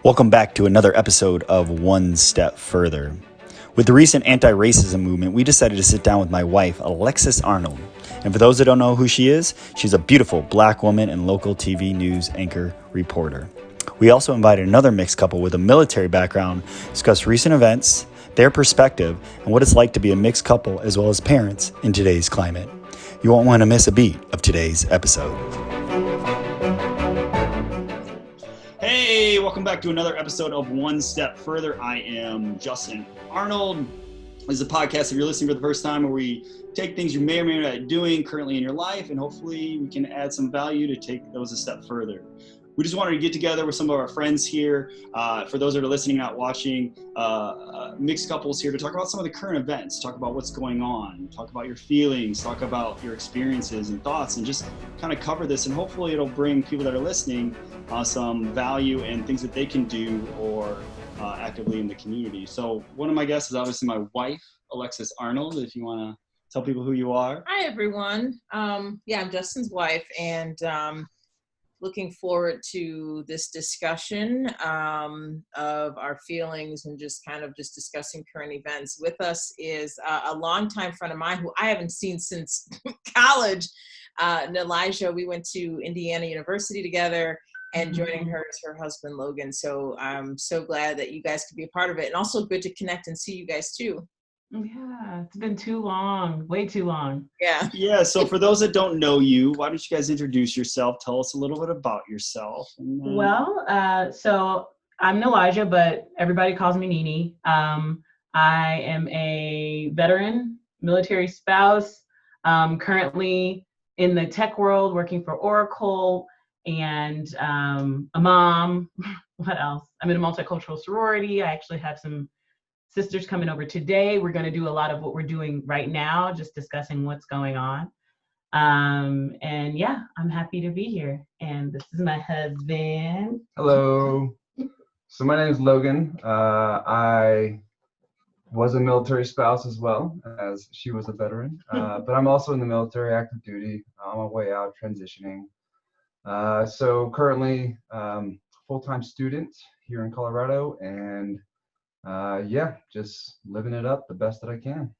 Welcome back to another episode of One Step Further. With the recent anti-racism movement, we decided to sit down with my wife, Alexis Arnold. And for those that don't know who she is, she's a beautiful black woman and local TV news anchor reporter. We also invited another mixed couple with a military background to discuss recent events, their perspective, and what it's like to be a mixed couple as well as parents in today's climate. You won't want to miss a beat of today's episode. Hey, welcome back to another episode of One Step Further. I am Justin Arnold. This is a podcast, if you're listening for the first time, where we take things you may or may not be doing currently in your life, and hopefully we can add some value to take those a step further. We just wanted to get together with some of our friends here. For those that are listening, not watching, mixed couples here to talk about some of the current events, talk about what's going on, talk about your feelings, talk about your experiences and thoughts, and just kind of cover this. And hopefully it'll bring people that are listening some value and things that they can do or actively in the community. So one of my guests is obviously my wife, Alexis Arnold, if you want to tell people who you are. Hi, everyone. I'm Justin's wife, and looking forward to this discussion of our feelings and just discussing current events. With us is a longtime friend of mine who I haven't seen since college, Elijah. We went to Indiana University together, and joining her is her husband, Logan. So I'm so glad that you guys could be a part of it, and also good to connect and see you guys too. Yeah, it's been too long, way too long. Yeah. So for those that don't know you, why don't you guys introduce yourself? Tell us a little bit about yourself. So I'm Elijah, but everybody calls me Nini. I am a veteran, military spouse, currently in the tech world, working for Oracle, and a mom. What else? I'm in a multicultural sorority. I actually have some sisters coming over today. We're going to do a lot of what we're doing right now, just discussing what's going on. And yeah, I'm happy to be here. And this is my husband. Hello. So my name is Logan. I was a military spouse as well, as she was a veteran. But I'm also in the military, active duty, on my way out, transitioning. So currently, full-time student here in Colorado, and just living it up the best that I can.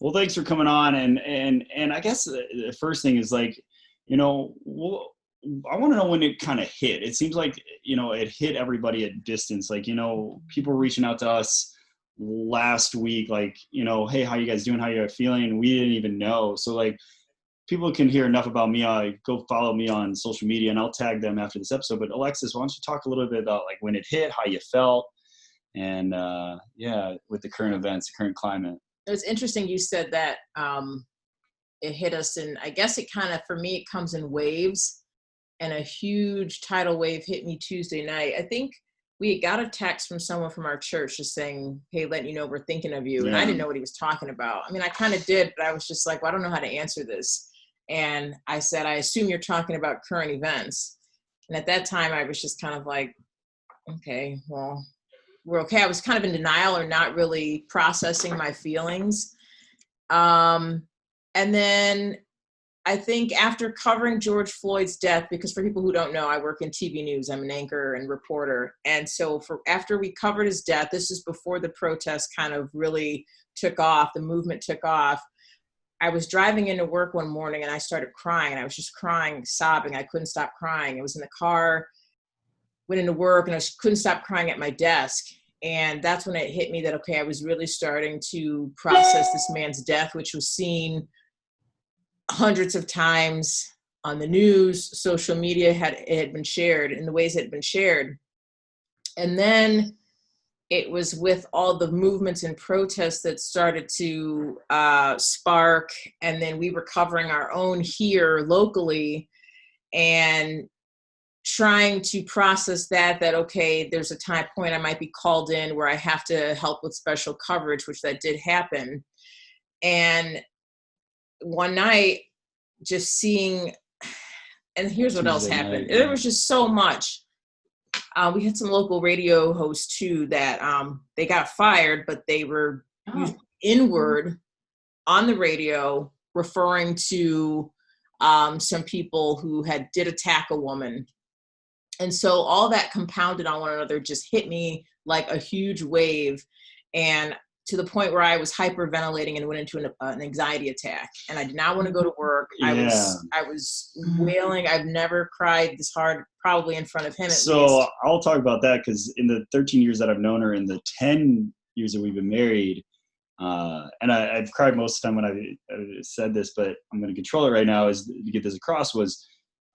Well, thanks for coming on. And I guess the first thing is I want to know when it kind of hit. It seems like, it hit everybody at distance. People were reaching out to us last week, hey, how you guys doing? How you feeling? And we didn't even know. So people can hear enough about me. Go follow me on social media, and I'll tag them after this episode. But Alexis, why don't you talk a little bit about when it hit, how you felt, and with the current events, the current climate. It's interesting you said that it hit us, and I guess it for me, it comes in waves, and a huge tidal wave hit me Tuesday night. I think we got a text from someone from our church just saying, hey, letting you know we're thinking of you. Yeah. And I didn't know what he was talking about. I mean, I kind of did, but I was just I don't know how to answer this. And I said, I assume you're talking about current events. And at that time, I was just okay, well, we're okay. I was kind of in denial or not really processing my feelings. And then I think after covering George Floyd's death, because for people who don't know, I work in TV news, I'm an anchor and reporter. And so after we covered his death, this is before the protest kind of really took off, the movement took off. I was driving into work one morning and I started crying, and I was just crying, sobbing. I couldn't stop crying. I was in the car, went into work, and I couldn't stop crying at my desk. And that's when it hit me that, okay, I was really starting to process this man's death, which was seen hundreds of times on the news, social media, it had been shared in the ways it had been shared. And then it was with all the movements and protests that started to spark. And then we were covering our own here locally and trying to process that okay, there's a time point I might be called in where I have to help with special coverage, which that did happen. And one night, just seeing, and here's what else happened. There was just so much. We had some local radio hosts too that they got fired, but they were used inward on the radio, referring to some people who did attack a woman. And so all that compounded on one another just hit me like a huge wave, and to the point where I was hyperventilating and went into an anxiety attack, and I did not want to go to work. Yeah. I was wailing. I've never cried this hard, probably in front of him at least. So I'll talk about that, because in the 13 years that I've known her, in the 10 years that we've been married, and I've cried most of the time when I said this, but I'm going to control it right now, is to get this across, was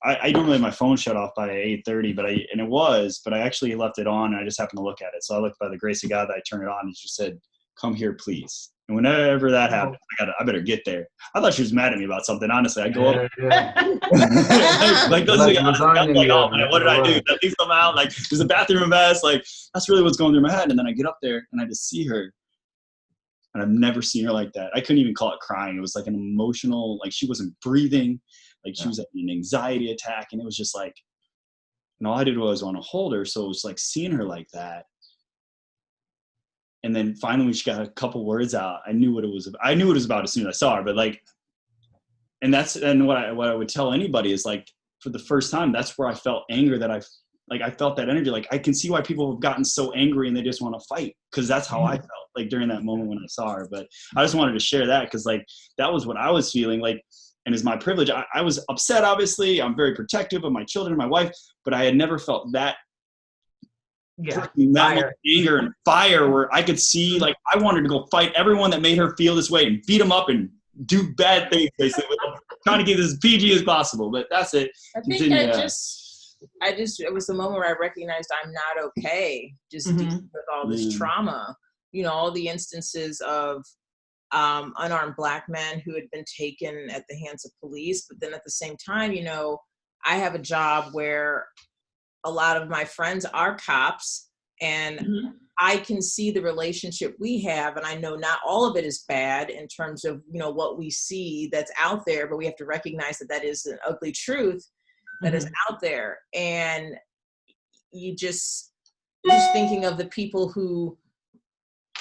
I normally have my phone shut off by 8:30, but I actually left it on, and I just happened to look at it. So I looked, by the grace of God, that I turned it on, and she said, "Come here, please." And whenever that happened, I better get there. I thought she was mad at me about something. Honestly, I go up. Like those are like, oh man, what did I do? Did I leave something out? Like, there's a bathroom a mess? Like, that's really what's going through my head. And then I get up there and I just see her. And I've never seen her like that. I couldn't even call it crying. It was like an emotional, like she wasn't breathing, like she was having an anxiety attack. And it was just like, and all I did was want to hold her. So it was like seeing her like that. And then finally, when she got a couple words out, I knew what it was about as soon as I saw her. But like, and what I would tell anybody is, like, for the first time, that's where I felt anger, that I felt that energy. Like, I can see why people have gotten so angry and they just want to fight, because that's how I felt like during that moment when I saw her. But I just wanted to share that, because like that was what I was feeling like, and it's my privilege. I was upset, obviously. I'm very protective of my children and my wife, but I had never felt that. That much anger and fire, where I could see, like, I wanted to go fight everyone that made her feel this way and beat them up and do bad things, basically. Trying to get this as PG as possible, but that's it. I think it was the moment where I recognized I'm not okay, just dealing with all this trauma. You know, all the instances of unarmed Black men who had been taken at the hands of police, but then at the same time, you know, I have a job where a lot of my friends are cops, and I can see the relationship we have, and I know not all of it is bad in terms of, you know, what we see that's out there, but we have to recognize that that is an ugly truth that is out there. And you just thinking of the people who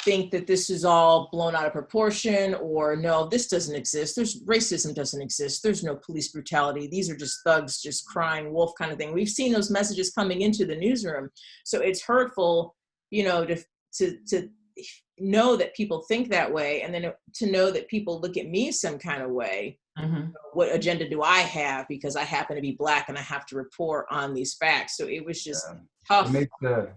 think that this is all blown out of proportion, or no, this doesn't exist. Racism doesn't exist. There's no police brutality. These are just thugs, just crying wolf kind of thing. We've seen those messages coming into the newsroom. So it's hurtful, you know, to know that people think that way, and then to know that people look at me some kind of way. What agenda do I have because I happen to be Black and I have to report on these facts? So it was just tough. It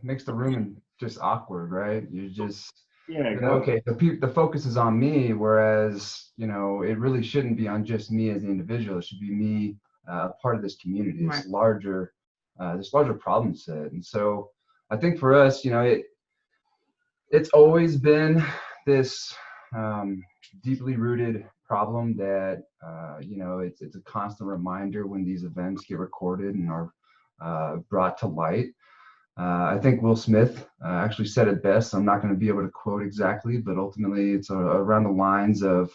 makes the room just awkward, right? You just okay, the focus is on me, whereas, you know, it really shouldn't be on just me as an individual. It should be me, part of this community, this larger problem set. And so I think for us, you know, it's always been this deeply rooted problem that, you know, it's a constant reminder when these events get recorded and are brought to light. I think Will Smith actually said it best. I'm not going to be able to quote exactly, but ultimately it's around the lines of,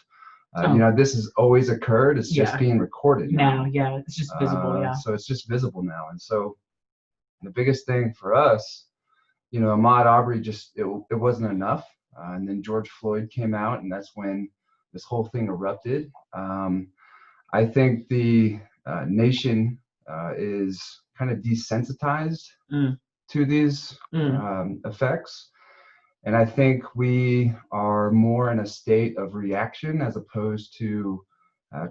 you know, this has always occurred. It's just being recorded now. It's just visible. So it's just visible now. And so the biggest thing for us, you know, Ahmaud Arbery, it wasn't enough. And then George Floyd came out, and that's when this whole thing erupted. I think the nation is kind of desensitized to these effects. And I think we are more in a state of reaction as opposed to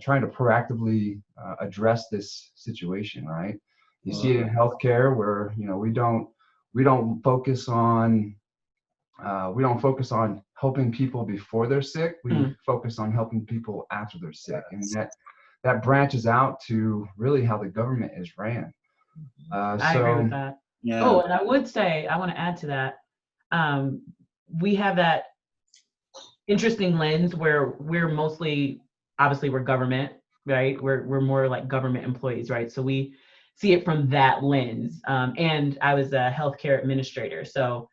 trying to proactively address this situation, right? You see it in healthcare where, you know, we don't focus on helping people before they're sick. We focus on helping people after they're sick. And that branches out to really how the government is ran. I agree with that. Yeah. Oh, and I would say, I want to add to that. We have that interesting lens where we're mostly, obviously we're government, right? We're more like government employees, right? So we see it from that lens. And I was a healthcare administrator, so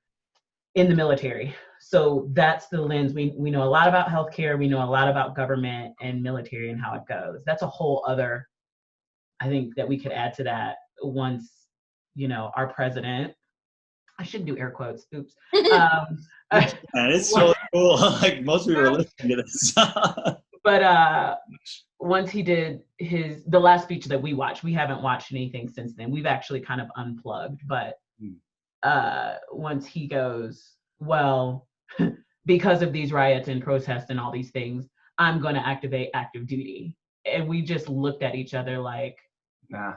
in the military. So that's the lens. We know a lot about healthcare. We know a lot about government and military and how it goes. That's a whole other, I think, that we could add to that once, you know, our president, I shouldn't do air quotes, oops. It's so cool. Like, most people are listening to this. But once he did the last speech that we watched, we haven't watched anything since then. We've actually kind of unplugged, but once he goes, well, because of these riots and protests and all these things, I'm going to activate active duty. And we just looked at each other like, nah.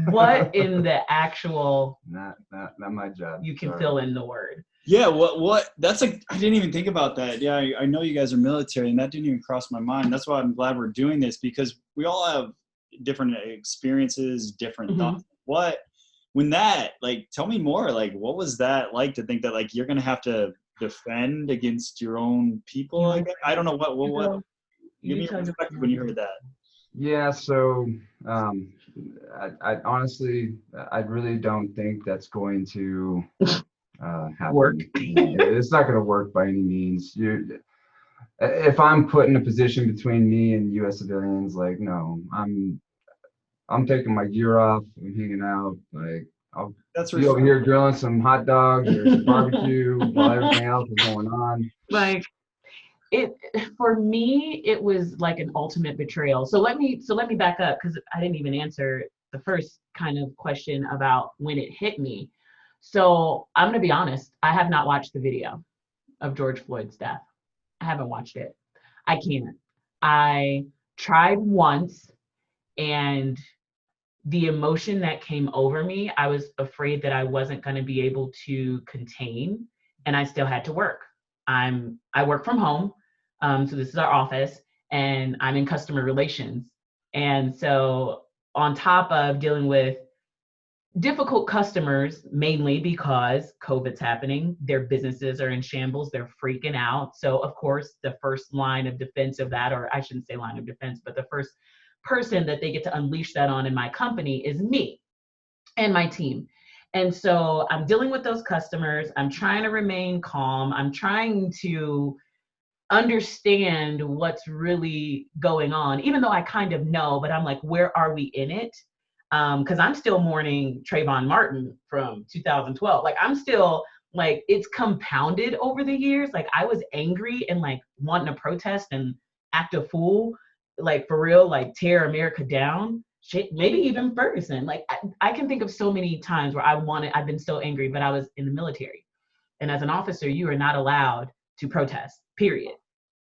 What in the actual? Not my job. You can fill in the word. Yeah, what that's like, I didn't even think about that. Yeah, I know you guys are military, and that didn't even cross my mind. That's why I'm glad we're doing this, because we all have different experiences, different thoughts. When that, like, tell me more, like, what was that like to think that, like, you're going to have to defend against your own people? I don't know what give me your perspective when you heard that. Yeah, so I honestly, I really don't think that's going to happen. Work. It's not going to work by any means. If I'm put in a position between me and U.S. civilians, like, no, I'm taking my gear off. I'm hanging out. Like, I'll be over here grilling some hot dogs or some barbecue while everything else is going on. Like, for me, it was like an ultimate betrayal. So let me back up, because I didn't even answer the first kind of question about when it hit me. So I'm going to be honest. I have not watched the video of George Floyd's death. I haven't watched it. I can't. I tried once, and the emotion that came over me, I was afraid that I wasn't going to be able to contain, and I still had to work. I work from home. So this is our office, and I'm in customer relations. And so on top of dealing with difficult customers, mainly because COVID's happening, their businesses are in shambles, they're freaking out. So of course, the first line of defense of that, or I shouldn't say line of defense, but the first person that they get to unleash that on in my company is me and my team. And so I'm dealing with those customers. I'm trying to remain calm. I'm trying to understand what's really going on, even though I kind of know, but I'm like, where are we in it? Because I'm still mourning Trayvon Martin from 2012. Like, I'm still, like, it's compounded over the years. Like, I was angry and like wanting to protest and act a fool, like, for real, like tear America down. Shit, maybe even Ferguson. Like, I can think of so many times where I've been so angry, but I was in the military. And as an officer, you are not allowed to protest, period.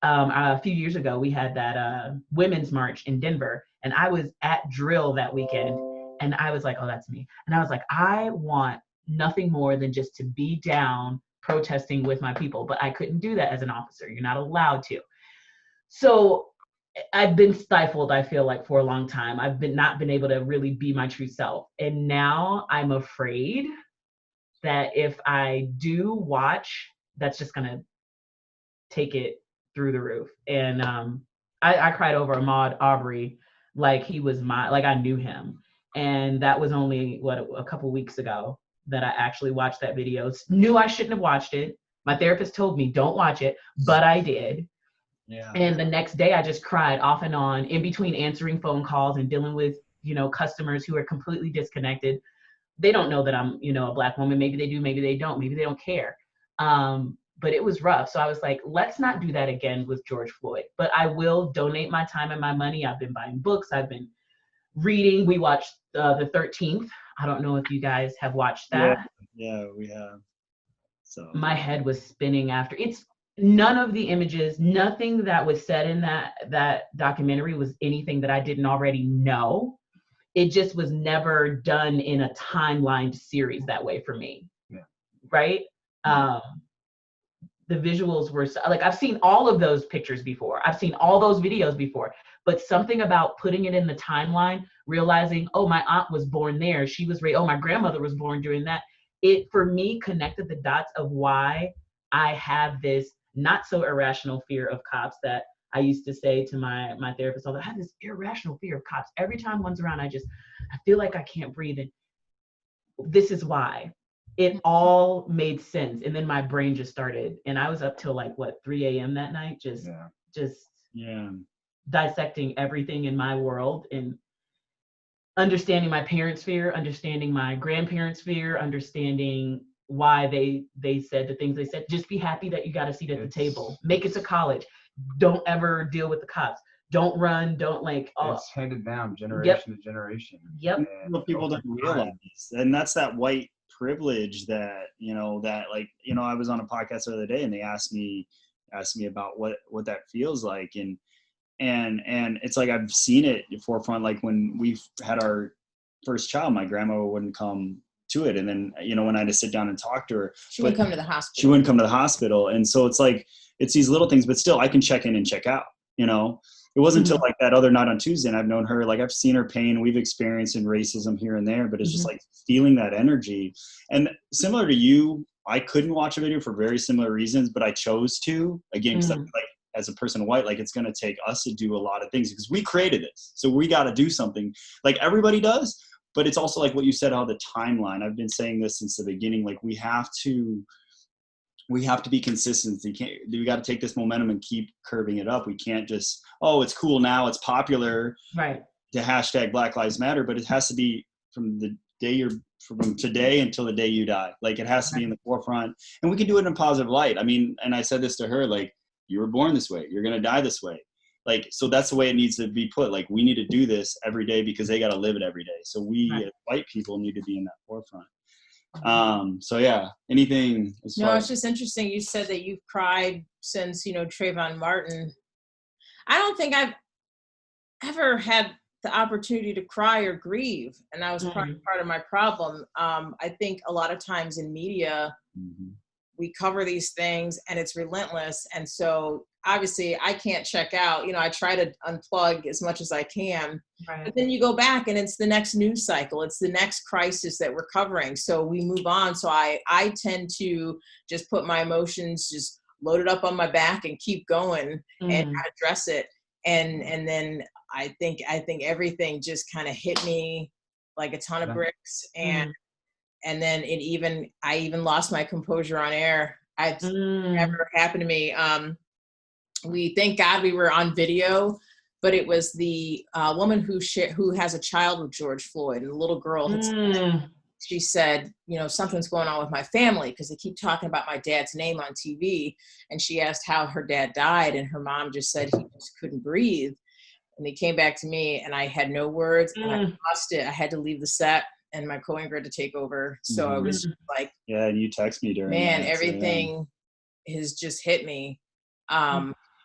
A few years ago, we had that women's march in Denver, and I was at drill that weekend, and I was like, oh, that's me. And I was like, I want nothing more than just to be down protesting with my people, but I couldn't do that as an officer. You're not allowed to. So I've been stifled, I feel like, for a long time. I've not been able to really be my true self. And now I'm afraid that if I do watch, that's just going to take it through the roof. And I cried over Ahmaud Arbery like he was like I knew him. And that was only a couple weeks ago that I actually watched that video. Knew I shouldn't have watched it. My therapist told me don't watch it, but I did. Yeah. And the next day I just cried off and on, in between answering phone calls and dealing with, customers who are completely disconnected. They don't know that I'm, a Black woman. Maybe they do, maybe they don't, maybe they don't care. But it was rough. So I was like, let's not do that again with George Floyd. But I will donate my time and my money. I've been buying books. I've been reading. We watched the 13th. I don't know if you guys have watched that. Yeah, we have. So my head was spinning after. It's none of the images, nothing that was said in that documentary was anything that I didn't already know. It just was never done in a timelined series that way for me. Yeah. Right? The visuals were like, I've seen all of those pictures before. I've seen all those videos before, but something about putting it in the timeline, realizing, oh, my aunt was born there. She was raised, oh, my grandmother was born during that. It, for me, connected the dots of why I have this not so irrational fear of cops that I used to say to my therapist, I have this irrational fear of cops. Every time one's around, I feel like I can't breathe. And this is why. It all made sense. And then my brain just started, and I was up till 3 a.m. that night, just dissecting everything in my world and understanding my parents' fear, understanding my grandparents' fear, understanding why they said the things they said. Just be happy that you got a seat at the table. Make it to college. Don't ever deal with the cops. don't run, don't like. It's handed down generation to generation. Yep. And what people don't realize, and that's that white privilege that I was on a podcast the other day, and they asked me about what that feels like, and it's like I've seen it in the forefront. Like when we've had our first child, my grandma wouldn't come to it, and then when I had to sit down and talk to her, she wouldn't come to the hospital. She wouldn't come to the hospital, and so it's like it's these little things, but still I can check in and check out. It wasn't until like that other night on Tuesday, and I've known her, like I've seen her pain, we've experienced in racism here and there, but it's just like feeling that energy. And similar to you, I couldn't watch a video for very similar reasons, but I chose to, again, because like as a person of white, like it's going to take us to do a lot of things because we created this. So we got to do something like everybody does, but it's also like what you said, how the timeline, I've been saying this since the beginning, like we have to be consistent. We got to take this momentum and keep curving it up. We can't just, oh, it's cool now, it's popular, right, to hashtag Black Lives Matter, but it has to be from the day from today until the day you die. Like it has to be in the forefront, and we can do it in a positive light. I mean, and I said this to her, like, you were born this way, you're going to die this way. Like, so that's the way it needs to be put. Like, we need to do this every day because they got to live it every day. So we as white people need to be in that forefront. So yeah, anything No, it's just interesting. You said that you've cried since, Trayvon Martin. I don't think I've ever had the opportunity to cry or grieve. And that was part of my problem. I think a lot of times in media, we cover these things and it's relentless. And so obviously I can't check out, I try to unplug as much as I can, but then you go back and it's the next news cycle. It's the next crisis that we're covering. So we move on. So I tend to just put my emotions, just load it up on my back and keep going and address it. And then I think everything just kind of hit me like a ton of bricks. And then I even lost my composure on air. It's never happened to me. We thank God we were on video, but it was the woman who has a child with George Floyd, and the little girl had said, she said, something's going on with my family because they keep talking about my dad's name on TV. And she asked how her dad died, and her mom just said he just couldn't breathe. And they came back to me, and I had no words, and I lost it. I had to leave the set, and my co-anchor had to take over. So I was like, yeah, and you text me during man, that, everything has just hit me.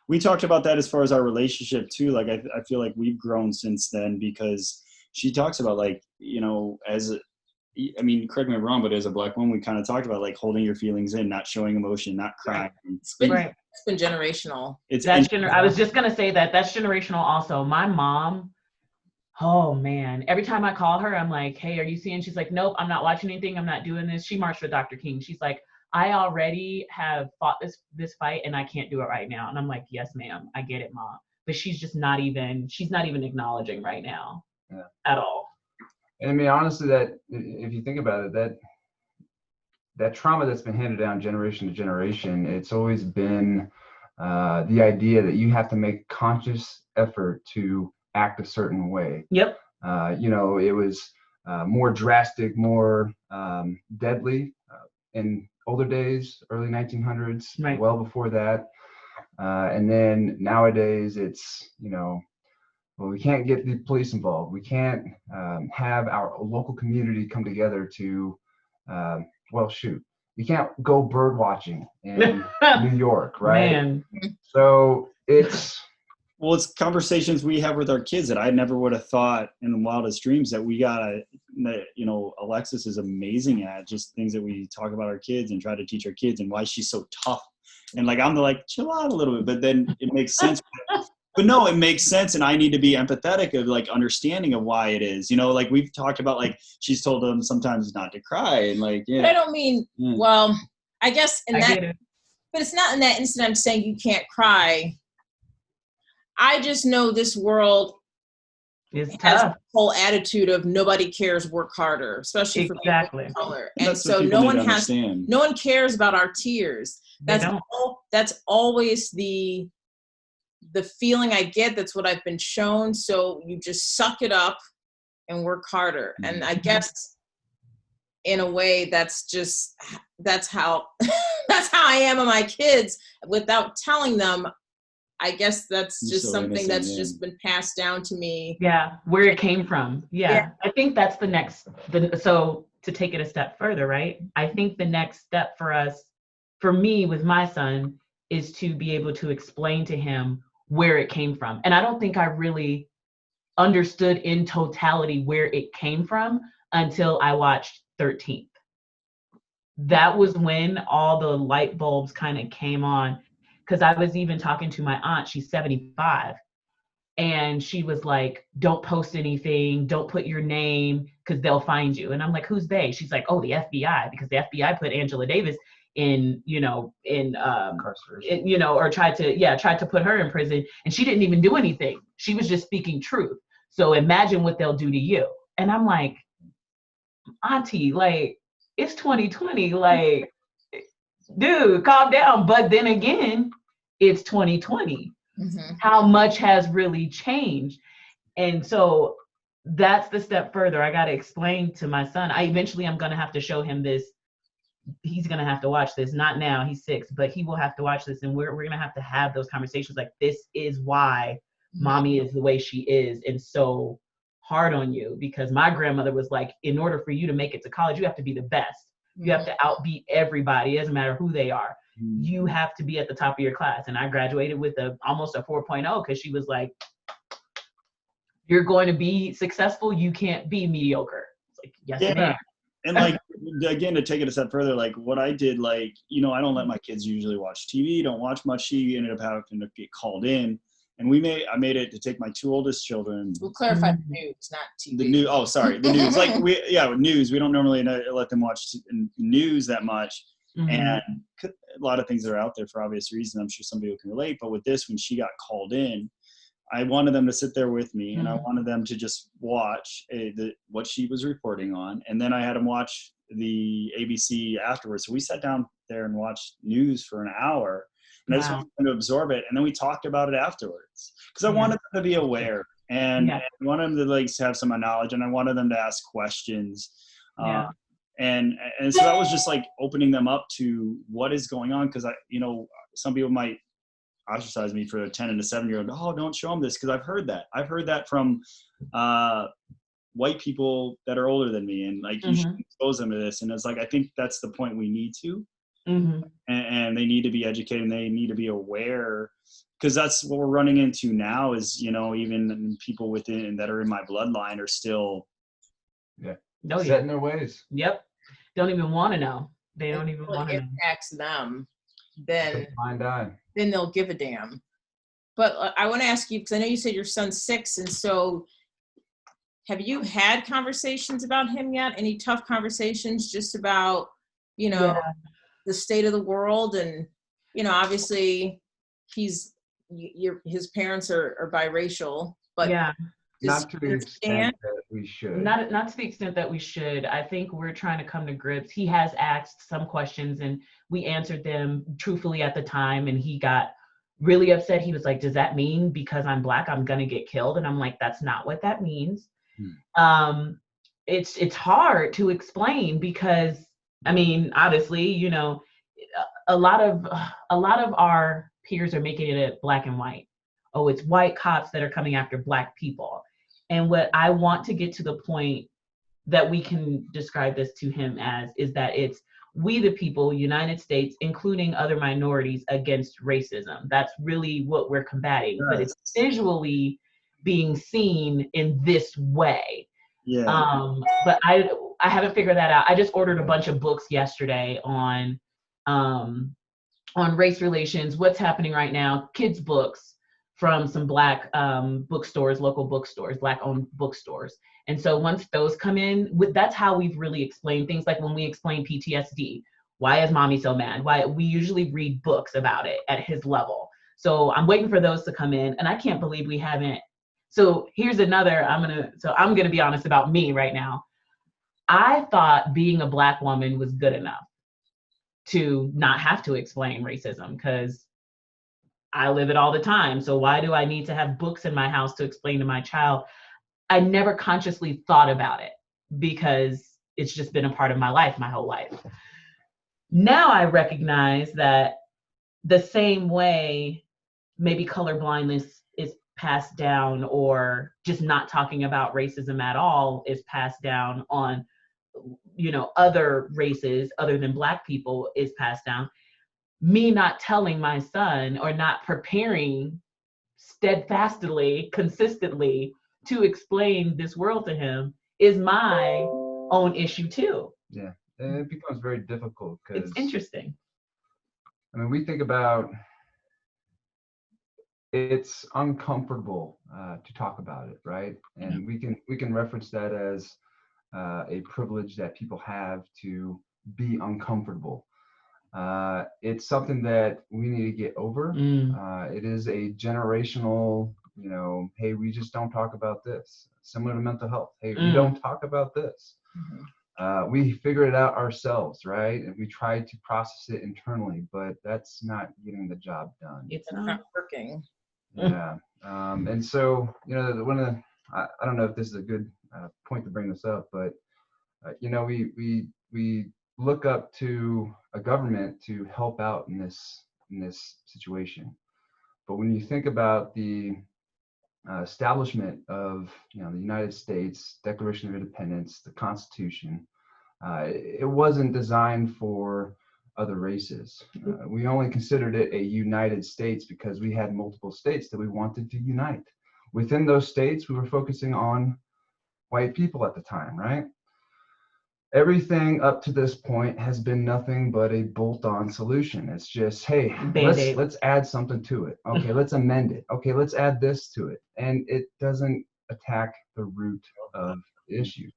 We talked about that as far as our relationship too. Like I feel like we've grown since then because she talks about like, correct me if I'm wrong, but as a Black woman, we kind of talked about like holding your feelings in, not showing emotion, not crying. It's been generational. I was just going to say that's generational also. My mom, oh man, every time I call her, I'm like, hey, are you seeing? She's like, nope, I'm not watching anything. I'm not doing this. She marched with Dr. King. She's like, I already have fought this fight and I can't do it right now. And I'm like, yes, ma'am, I get it, Mom. But she's not even acknowledging right now at all. And I mean, honestly, that if you think about it, that trauma that's been handed down generation to generation, it's always been the idea that you have to make conscious effort to act a certain way. Yep. It was more drastic, more deadly in older days, early 1900s, well before that. And then nowadays it's, well, we can't get the police involved. We can't have our local community come together to, shoot. You can't go bird watching in New York, right? Man. So it's conversations we have with our kids that I never would have thought in the wildest dreams that we gotta, Alexis is amazing at just things that we talk about our kids and try to teach our kids and why she's so tough. And like, I'm like, chill out a little bit, but then it makes sense. But no, it makes sense. And I need to be empathetic of like understanding of why it is, like we've talked about, like she's told them sometimes not to cry and like, yeah. But I don't mean, well, I guess but it's not in that instant I'm saying you can't cry. I just know this world has a whole attitude of nobody cares, work harder, especially for people of color. And so no one cares about our tears. That's always the feeling I get. That's what I've been shown. So you just suck it up and work harder. And I guess in a way that's how I am with my kids without telling them I guess that's You're just so something innocent, that's yeah. just been passed down to me. Yeah, where it came from. Yeah. I think that's so to take it a step further, right? I think the next step for me with my son, is to be able to explain to him where it came from. And I don't think I really understood in totality where it came from until I watched 13th. That was when all the light bulbs kind of came on, because I was even talking to my aunt, she's 75, and she was like, don't post anything, don't put your name because they'll find you. And I'm like, who's they? She's like, oh, the FBI, because the FBI put Angela Davis in or tried to put her in prison, and she didn't even do anything. She was just speaking truth. So imagine what they'll do to you. And I'm like, auntie, like, it's 2020, like, dude, calm down. But then again, it's 2020. Mm-hmm. How much has really changed? And so that's the step further. I got to explain to my son. I'm going to have to show him this. He's going to have to watch this. Not now, he's 6, but he will have to watch this. And we're going to have those conversations. Like, this is why mommy is the way she is and so hard on you. Because my grandmother was like, in order for you to make it to college, you have to be the best. You have to outbeat everybody. It doesn't matter who they are. You have to be at the top of your class. And I graduated with almost a 4.0 because she was like, you're going to be successful. You can't be mediocre. It's like, yes, ma'am. And like, again, to take it a step further, like what I did, like, I don't let my kids usually watch TV, don't watch much. She ended up having to get called in. And I made it to take my 2 oldest children. We'll clarify the news, not TV. The news. The news. Like news. We don't normally let them watch news that much. Mm-hmm. And a lot of things that are out there for obvious reasons. I'm sure some people can relate. But with this, when she got called in, I wanted them to sit there with me, and I wanted them to just watch what she was reporting on. And then I had them watch the ABC afterwards. So we sat down there and watched news for an hour. And I just wanted them to absorb it. And then we talked about it afterwards. Because I wanted them to be aware. And I wanted them to like have some knowledge. And I wanted them to ask questions. And so that was just like opening them up to what is going on. Because some people might ostracize me for a 10 and a 7-year-old. Oh, don't show them this, because I've heard that. I've heard that from white people that are older than me, and like you should expose them to this. And it's like, I think that's the point we need to. And they need to be educated, and they need to be aware, because that's what we're running into now. Is even people within that are in my bloodline are still set in their ways. Yep, don't even want to know. They don't even want to know. Impacts them. Then Then they'll give a damn. But I want to ask you, because I know you said your son's 6, and so have you had conversations about him yet? Any tough conversations just about, the state of the world? And, obviously his parents are biracial, but not to the extent that we should. Not to the extent that we should. I think we're trying to come to grips. He has asked some questions and we answered them truthfully at the time, and he got really upset. He was like, does that mean because I'm Black, I'm going to get killed? And I'm like, that's not what that means. It's hard to explain because, obviously, a lot of our peers are making it Black and white. Oh, it's white cops that are coming after Black people. And what I want to get to the point that we can describe this to him as is that it's we the people, United States, including other minorities, against racism. That's really what we're combating. Yes. But it's visually being seen in this way. Yeah. But I haven't figured that out. I just ordered a bunch of books yesterday on race relations, what's happening right now, kids' books from some Black bookstores, local bookstores, Black-owned bookstores. And so once those come in, that's how we've really explained things. Like when we explain PTSD, why is mommy so mad? Why we usually read books about it at his level. So I'm waiting for those to come in, and I can't believe we haven't. So here's another, I'm gonna be honest about me right now. I thought being a Black woman was good enough to not have to explain racism, because I live it all the time. So why do I need to have books in my house to explain to my child? I never consciously thought about it because it's just been a part of my life, my whole life. Now I recognize that the same way maybe color blindness is passed down, or just not talking about racism at all is passed down on, other races other than Black people is passed down. Me not telling my son or not preparing steadfastly, consistently to explain this world to him is my own issue too. Yeah, and it becomes very difficult because It's interesting. I mean, we think about it's uncomfortable to talk about it, right? And we can reference that as a privilege that people have to be uncomfortable. It's something that we need to get over. It is a generational, hey, we just don't talk about this. Similar to mental health. Hey, we don't talk about this. We figured it out ourselves, right? And we tried to process it internally, but that's not getting the job done. It's not working. Yeah. And so, one of the, I don't know if this is a good point to bring this up, but, we look up to a government to help out in this situation. But when you think about the establishment of the United States Declaration of Independence, the Constitution, it wasn't designed for other races. We only considered it a United States because we had multiple states that we wanted to unite. Within those states, we were focusing on white people at the time, right? Everything up to this point has been nothing but a bolt-on solution. It's just, hey, let's add something to it. Okay, let's amend it. Okay, let's add this to it. And it doesn't attack the root of the issue.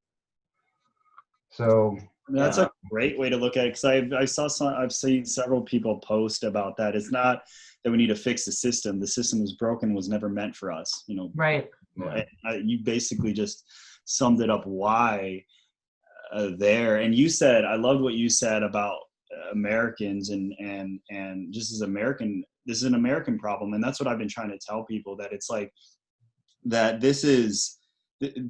So that's a great way to look at it, because I've seen several people post about that. It's not that we need to fix the system. The system was broken, was never meant for us. Right. You basically just summed it up why there. And you said, I loved what you said about Americans and just as American, this is an American problem. And that's what I've been trying to tell people, that it's like that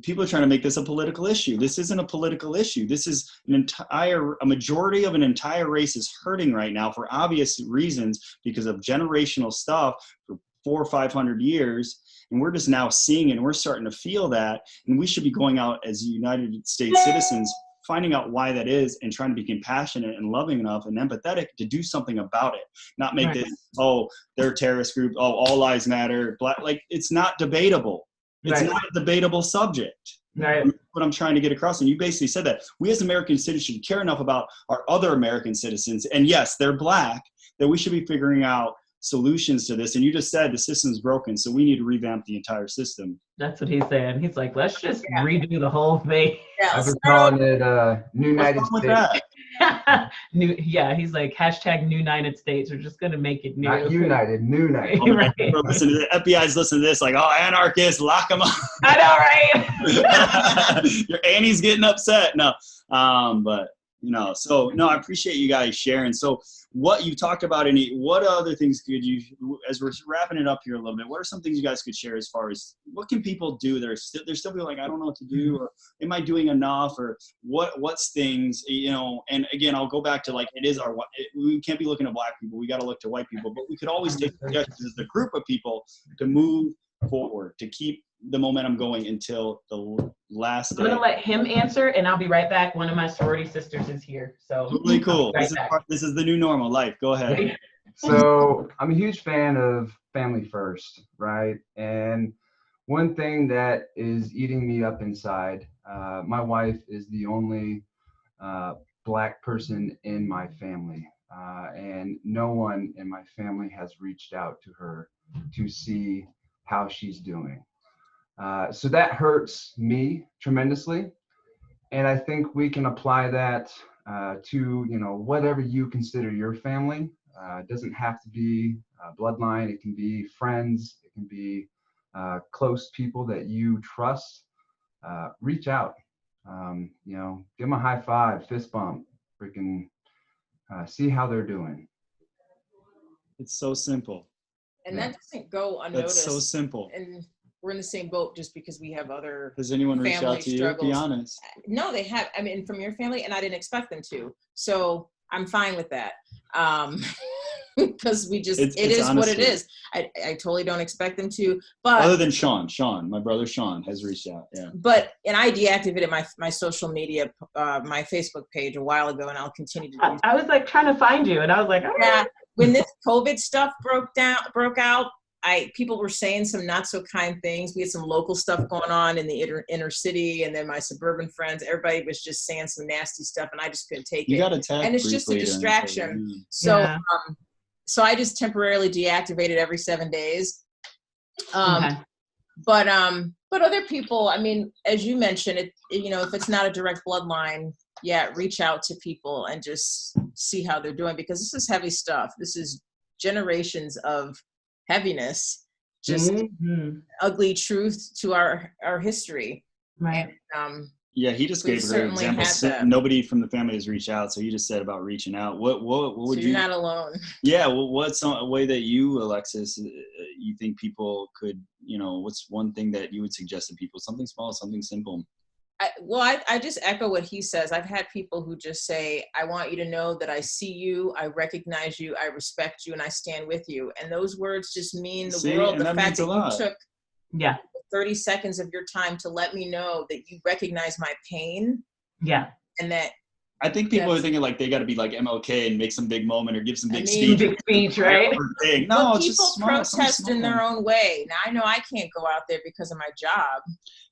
people are trying to make this a political issue. This isn't a political issue. This is a majority of an entire race is hurting right now for obvious reasons because of generational stuff for 400 or 500 years. And we're just now seeing it, and we're starting to feel that. And we should be going out as United States citizens, finding out why that is and trying to be compassionate and loving enough and empathetic to do something about it. Not make this, they're a terrorist group. Oh, all lives matter. Like, it's not debatable. It's not a debatable subject. Right. What I'm trying to get across. And you basically said that we as American citizens should care enough about our other American citizens. And yes, they're Black, that we should be figuring out solutions to this. And you just said the system's broken, so we need to revamp the entire system. That's what he's saying. He's like, let's just redo the whole thing. I've been calling it New United States. He's like, hashtag New United States. We're just going to make it new. Not united, new United. Right. Listen to the FBI's listening to this, like, oh, anarchists, lock them up. I know, right? Your Annie's getting upset. No, but so no, I appreciate you guys sharing. So what you talked about, what other things could you, as we're wrapping it up here a little bit, what are some things you guys could share as far as what can people do? They're still feeling like, I don't know what to do, or am I doing enough, or what's things, and again, I'll go back to, like, we can't be looking at Black people. We got to look to white people, but we could always take suggestions as a group of people to move forward, to keep the momentum going until the last day. I'm gonna let him answer, and I'll be right back. One of my sorority sisters is here, so really cool. This is the new normal life. Go ahead. So I'm a huge fan of family first, right? And one thing that is eating me up inside, my wife is the only Black person in my family, and no one in my family has reached out to her to see how she's doing. So that hurts me tremendously. And I think we can apply that to, whatever you consider your family. It doesn't have to be bloodline. It can be friends. It can be close people that you trust. Reach out, give them a high five, fist bump, freaking see how they're doing. It's so simple. And that doesn't go unnoticed. That's so simple. And we're in the same boat just because we have other Has anyone reached out to you? struggles. Be honest. No, they have. I mean, from your family, and I didn't expect them to. So I'm fine with that. because it is honestly, what it is. I totally don't expect them to, but other than Sean, my brother Sean has reached out. Yeah. And I deactivated my social media, my Facebook page a while ago, and I'll continue to do so. I was like trying to find you, and I was like, yeah, when this COVID stuff broke out, people were saying some not so kind things. We had some local stuff going on in the inner city, and then my suburban friends, everybody was just saying some nasty stuff, and I just couldn't take it. You got attacked, and it's just a distraction. Yeah. So I just temporarily deactivated every 7 days. okay. But other people, I mean, as you mentioned, if it's not a direct bloodline, reach out to people and just see how they're doing, because this is heavy stuff. This is generations of heaviness, just ugly truth to our history. Right. And, yeah, he just gave her examples. Nobody from the family has reached out, so he just said about reaching out. What would you're not alone. Yeah, well, what's a way that you, Alexis, you think people could, what's one thing that you would suggest to people? Something small, something simple. I just echo what he says. I've had people who just say, I want you to know that I see you, I recognize you, I respect you, and I stand with you. And those words just mean the world. The fact that you took 30 seconds of your time to let me know that you recognize my pain. Yeah. And that I think people are thinking like they got to be like MLK and make some big moment or give some big speech, right? No, it's people just protest in their own way. Now I know I can't go out there because of my job.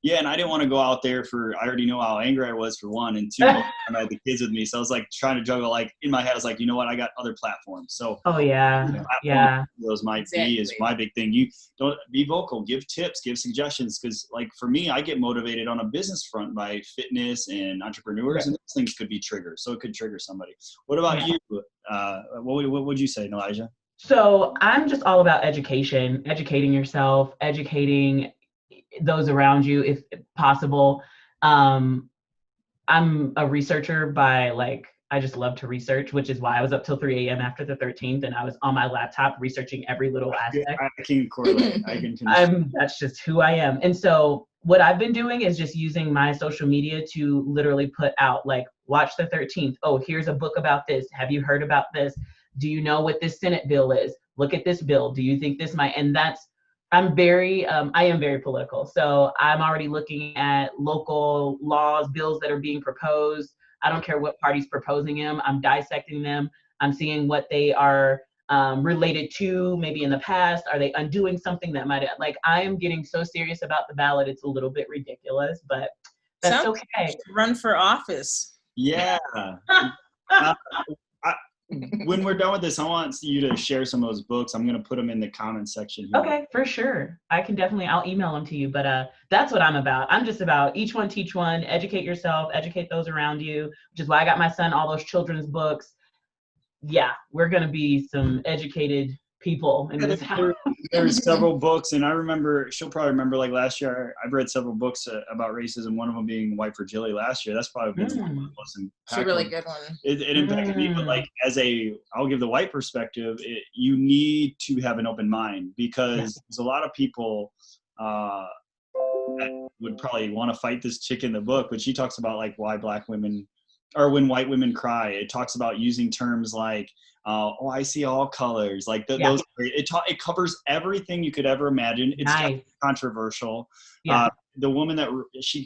Yeah, and I didn't want to go out there I already know how angry I was for one, and two, I had the kids with me, so I was like trying to juggle. Like in my head, I was like, you know what, I got other platforms. So those might be is my big thing. You don't be vocal, give tips, give suggestions, because like for me, I get motivated on a business front by fitness and entrepreneurs, and those things could be triggers, so it could trigger somebody. What about you? What would you say, Elijah? So I'm just all about educating yourself, educating those around you if possible. I'm a researcher I just love to research, which is why I was up till 3 a.m. after the 13th, and I was on my laptop researching every little aspect. I can correlate. That's just who I am. And so what I've been doing is just using my social media to literally put out, like, watch the 13th. Oh, here's a book about this. Have you heard about this? Do you know what this Senate bill is? Look at this bill. Do you think this might? And I am very political. So I'm already looking at local laws, bills that are being proposed. I don't care what party's proposing them. I'm dissecting them. I'm seeing what they are related to, maybe in the past. Are they undoing something that might, I am getting so serious about the ballot. It's a little bit ridiculous, but that's okay. Run for office. Yeah. When we're done with this, I want you to share some of those books. I'm going to put them in the comments section here. Okay, for sure. I'll email them to you, but that's what I'm about. I'm just about each one, teach one, educate yourself, educate those around you, which is why I got my son all those children's books. Yeah, we're going to be some educated people in this house. There's several books, and I remember, she'll probably remember, like last year, I've read several books about racism, one of them being White Fragility last year. That's probably been one of the most impactful. It's a really good one. It impacted me, but like I'll give the white perspective, you need to have an open mind, because there's a lot of people that would probably want to fight this chick in the book, but she talks about like why Black women, or when white women cry, it talks about using terms like, I see all colors. Like those, it covers everything you could ever imagine. It's controversial. Yeah. The woman that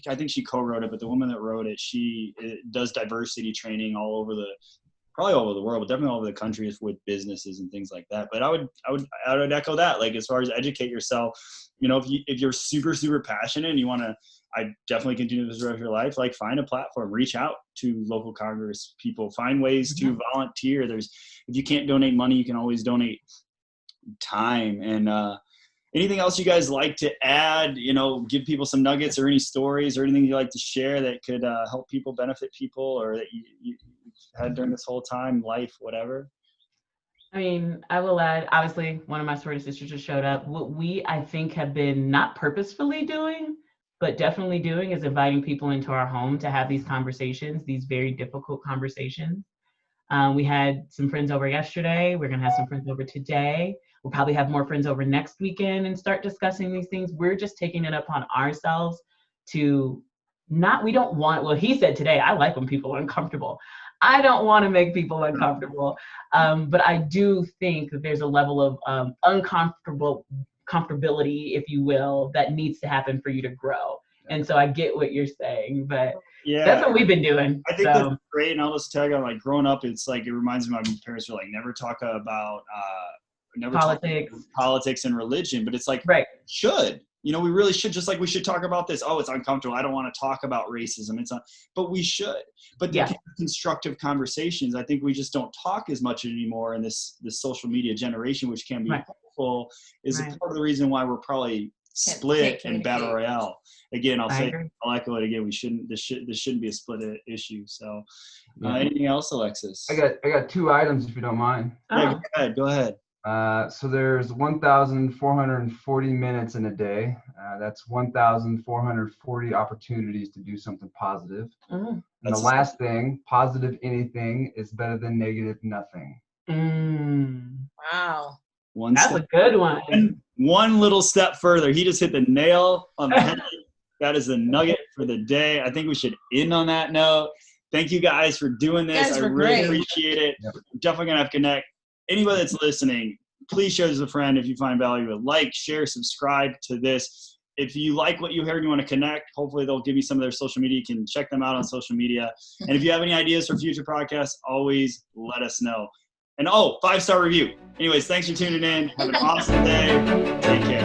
I think she co-wrote it, but the woman that wrote it, she does diversity training probably all over the world, but definitely all over the country with businesses and things like that. But I would echo that. Like, as far as educate yourself, if you're super, super passionate and you want to, I definitely continue this throughout your life. Like, find a platform, reach out to local Congress people, find ways to volunteer. If you can't donate money, you can always donate time. And anything else you guys like to add, give people some nuggets or any stories or anything you like to share that could help people, benefit people, or that you had during this whole time, life, whatever? I mean, I will add, obviously, one of my sorority sisters just showed up. What we, I think, have been not purposefully doing, but definitely doing, is inviting people into our home to have these conversations, these very difficult conversations. We had some friends over yesterday. We're going to have some friends over today. We'll probably have more friends over next weekend and start discussing these things. We're just taking it upon ourselves to he said today, I like when people are uncomfortable. I don't want to make people uncomfortable. But I do think that there's a level of comfortability, if you will, that needs to happen for you to grow. And so I get what you're saying, but that's what we've been doing. I think that's great. And I'll just tag on, like, growing up, it's like, it reminds me, my parents were like, never talk about politics and religion, but it's like, should. You know, we really should, just like we should talk about this. Oh, it's uncomfortable. I don't want to talk about racism. It's not, but we should. But the constructive conversations, I think we just don't talk as much anymore in this social media generation, which can be helpful, is a part of the reason why we're probably split in Battle Royale. Again, I'll echo it again. This shouldn't be a split issue. So anything else, Alexis? I got 2 items, if you don't mind. Yeah, go ahead. So there's 1,440 minutes in a day. That's 1,440 opportunities to do something positive. And the last thing, positive anything is better than negative nothing. Wow. That's a good one. And one little step further. He just hit the nail on the head. That is the nugget for the day. I think we should end on that note. Thank you guys for doing this. I really appreciate it. Yep. I'm definitely going to have to connect. Anybody that's listening, please share this with a friend if you find value. Like, share, subscribe to this. If you like what you heard and you want to connect, hopefully they'll give you some of their social media. You can check them out on social media. And if you have any ideas for future podcasts, always let us know. And 5-star review. Anyways, thanks for tuning in. Have an awesome day. Take care.